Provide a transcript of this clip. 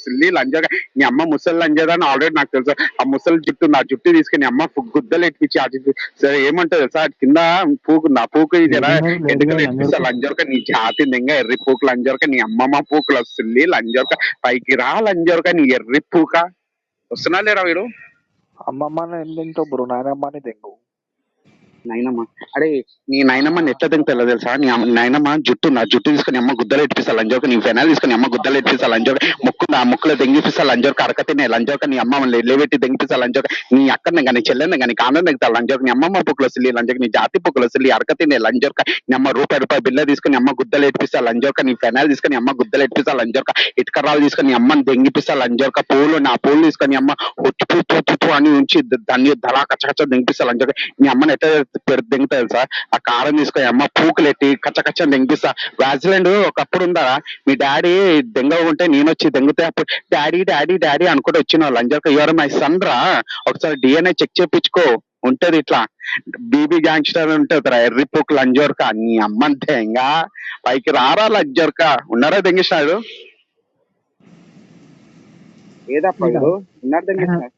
Silly లంజగా నీ అమ్మ ముసలి లంజదా అని ఆల్రెడీ నాకు తెలుసు. ఆ ముసలి జుట్టు ఉంది, ఆ జుట్టు తీసుకుని అమ్మ గుద్దలు ఎట్టించి ఆ జుట్టు సరే ఏమంటది సార్ కింద పూకుంది, ఆ పూకు జరా ఏడున్నారు లేడుగా ఎండుకలు ఎట్టిస్తా లంజోడుకు. లంజోరక నీ జాతి దెంగ ఎర్రి పూకు లంజోరక నీ అమ్మమ్మ పూకులు వస్తుంది లంజోరక పైకి రా లంజోరక నీ ఎర్రి పూక. వస్తున్నా లేరా వీడు అమ్మమ్మని ఏం తింటావు బ్రో, నాయనమ్మని తింటావు. నైనమ్మ అరే నీ నాయనమ్మని ఎట్లా తింటా తెలుసా? నీ నాయనమ్మ జుట్టు నా జుట్టు తీసుకుని అమ్మ గుద్దలు ఎట్టిస్తా లంజోక, నీ ఫెనాల్ తీసుకుని అమ్మ గుద్దలు ఎట్టిస్తా లంజోక, ముక్కు నా ముక్కులో దెంగిపిస్తా లంజోక, అరకతినే లంజోక నీ అమ్మ లేబెట్టి దెంగిపిస్తా లంజోక, నీ అక్కని కానీ చెల్లెని కానీ కాండం దెంగుతా లంజోక, నీ అమ్మమ్మ పుక్కులు వస్తుంది లంజోక, నీ జాతి పుక్కులు వస్తుంది అరకతినే లంజోక, నీ అమ్మ రూపాయి బిల్ల తీసుకుని అమ్మ గుద్దలు ఎట్టిస్తా లంజోక, నీ ఫెనాల్ తీసుకుని అమ్మ గుద్దలు ఎట్టిస్తా లంజోక, ఇటుకరాలు తీసుకుని అమ్మని దెంగిపిస్తా లంజోక, పూలు నా పూలు తీసుకొని అమ్మ ఒట్టు అని ఉంచి దాన్ని దళా కచ్చ దెంగిపిస్తా లంజోక, నీ అమ్మని ఎట్లా దెంగుతా తెలుసా? ఆ కారం తీసుకొని అమ్మ పూకులెట్టి కచ్చ దెంగిపిస్తా. వ్యాజిలాండ్ ఒకప్పుడు ఉందా, మీ డాడీ దెంగ ఉంటే నేను వచ్చి దెంగితే అప్పుడు డాడీ డాడీ డాడీ అనుకుంటూ వచ్చిన లంజోక యువర్ మై సన్ రా, ఒకసారి డిఎన్ఏ చెక్ చేయించుకో ఉంటది ఇట్లా బీబీ గ్యాంగ్స్టర్ ఉంటది రా ఎర్రి పూకు లంజోర్క నీ అమ్మ దెంగ పైకి రారా లంజోర్క. ఉన్నారా దెంగిస్తాడు ఏదప్ప ఉన్నాడు దెంగిస్తాడు